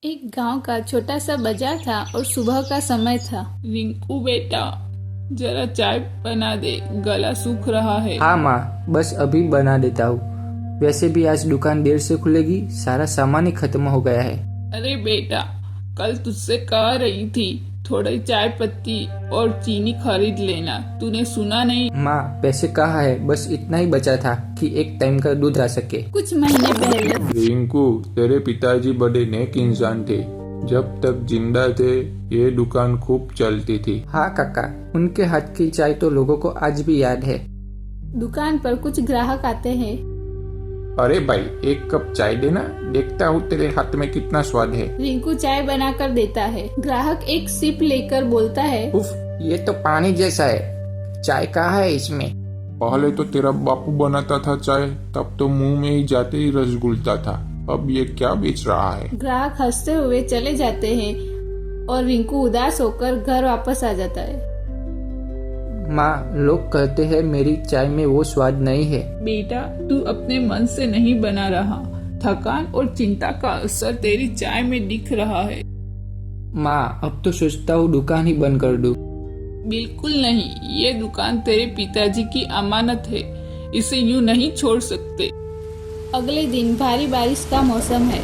एक गांव का छोटा सा बाजार था और सुबह का समय था। रिंकू बेटा, जरा चाय बना दे, गला सूख रहा है। हाँ माँ, बस अभी बना देता हूँ। वैसे भी आज दुकान देर से खुलेगी, सारा सामान ही खत्म हो गया है। अरे बेटा, कल तुझसे कह रही थी थोड़ी चाय पत्ती और चीनी खरीद लेना, तूने सुना नहीं। माँ, पैसे कहाँ है? बस इतना ही बचा था कि एक टाइम का दूध आ सके। कुछ महीने पहले रिंकू, तेरे पिताजी बड़े नेक इंसान थे। जब तक जिंदा थे ये दुकान खूब चलती थी। हाँ काका, उनके हाथ की चाय तो लोगों को आज भी याद है। दुकान पर कुछ ग्राहक आते हैं। अरे भाई, एक कप चाय देना, देखता हूँ तेरे हाथ में कितना स्वाद है। रिंकू चाय बनाकर देता है। ग्राहक एक सिप लेकर बोलता है, उफ, ये तो पानी जैसा है। चाय कहाँ है इसमें? पहले तो तेरा बापू बनाता था चाय, तब तो मुंह में ही जाते ही रस घुलता था। अब ये क्या बेच रहा है? ग्राहक हंसते हुए चले जाते हैं और रिंकू उदास होकर घर वापस आ जाता है। माँ, लोग कहते हैं मेरी चाय में वो स्वाद नहीं है। बेटा, तू अपने मन से नहीं बना रहा, थकान और चिंता का असर तेरी चाय में दिख रहा है। माँ, अब तो सोचता हूँ दुकान ही बंद कर दूँ। बिल्कुल नहीं, ये दुकान तेरे पिताजी की अमानत है, इसे यूं नहीं छोड़ सकते। अगले दिन भारी बारिश का मौसम है।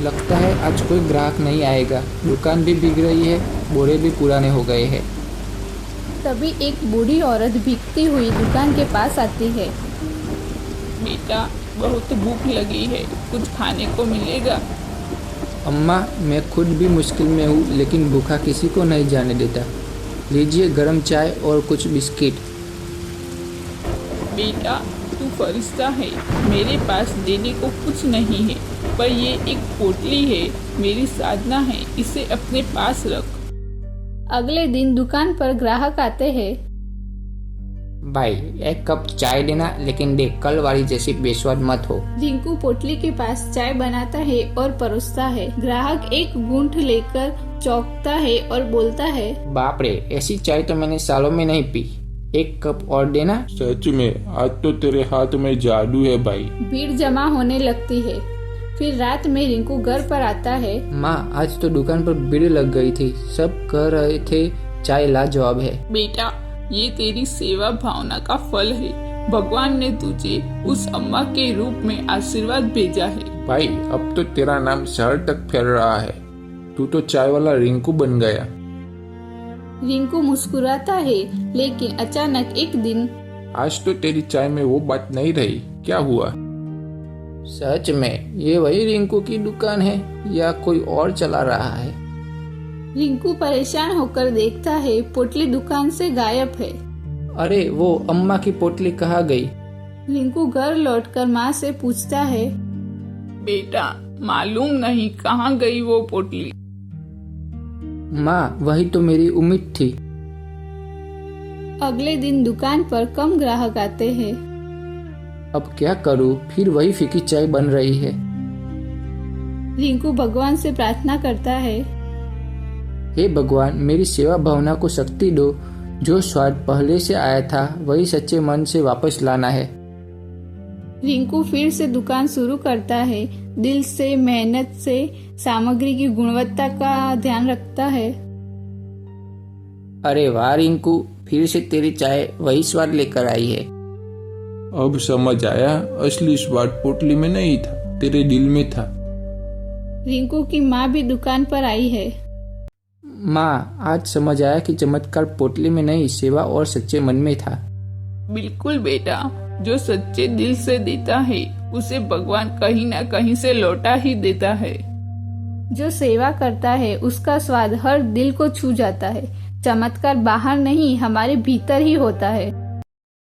लगता है आज कोई ग्राहक नहीं आएगा। दुकान भी बिक रही है, बोरे भी पुराने हो गए हैं। तभी एक बूढ़ी औरत भीगती हुई दुकान के पास आती है। बेटा, बहुत भूख लगी है, कुछ खाने को मिलेगा? अम्मा, मैं खुद भी मुश्किल में हूँ, लेकिन भूखा किसी को नहीं जाने देता। लीजिए गर्म चाय और कुछ बिस्किट। बेटा, तू फरिश्ता है, मेरे पास देने को कुछ नहीं है, पर ये एक पोटली है, मेरी साधना है, इसे अपने पास रख। अगले दिन दुकान पर ग्राहक आते हैं। भाई, एक कप चाय देना, लेकिन देख कल वाली जैसी बेस्वाद मत हो। रिंकू पोटली के पास चाय बनाता है और परोसता है। ग्राहक एक घूंट लेकर चौंकता है और बोलता है, बाप रे, ऐसी चाय तो मैंने सालों में नहीं पी। एक कप और देना। सच में आज तो तेरे हाथ में जादू है भाई। भीड़ जमा होने लगती है। फिर रात में रिंकू घर पर आता है। माँ, आज तो दुकान पर भीड़ लग गई थी। सब कह रहे थे चाय लाजवाब है। बेटा, ये तेरी सेवा भावना का फल है। भगवान ने तुझे उस अम्मा के रूप में आशीर्वाद भेजा है। भाई, अब तो तेरा नाम शहर तक फैल रहा है। तू तो चाय वाला रिंकू बन गया। रिंकू मुस्कुराता है, लेकिन अचानक एक दिन आज तो तेरी चाय में वो बात नहीं रही। क्या हुआ? सच में ये वही रिंकू की दुकान है या कोई और चला रहा है? रिंकू परेशान होकर देखता है, पोटली दुकान से गायब है। अरे, वो अम्मा की पोटली कहाँ गई? रिंकू घर लौटकर माँ से पूछता है। बेटा, मालूम नहीं कहाँ गई वो पोटली। माँ, वही तो मेरी उम्मीद थी। अगले दिन दुकान पर कम ग्राहक आते हैं। अब क्या करूँ? फिर वही फीकी चाय बन रही है। रिंकू भगवान से प्रार्थना करता है, हे भगवान, मेरी सेवा भावना को शक्ति दो। जो स्वाद पहले से आया था वही सच्चे मन से वापस लाना है। रिंकू फिर से दुकान शुरू करता है। दिल से, मेहनत से, सामग्री की गुणवत्ता का ध्यान रखता है। अरे वाह रिंकू, फिर से तेरी चाय वही स्वाद लेकर आई है। अब समझ आया, असली स्वाद पोटली में नहीं था, तेरे दिल में था। रिंकू की माँ भी दुकान पर आई है। माँ, आज समझ आया कि चमत्कार पोटली में नहीं, सेवा और सच्चे मन में था। बिल्कुल बेटा, जो सच्चे दिल से देता है उसे भगवान कहीं ना कहीं से लौटा ही देता है। जो सेवा करता है उसका स्वाद हर दिल को छू जाता है। चमत्कार बाहर नहीं, हमारे भीतर ही होता है।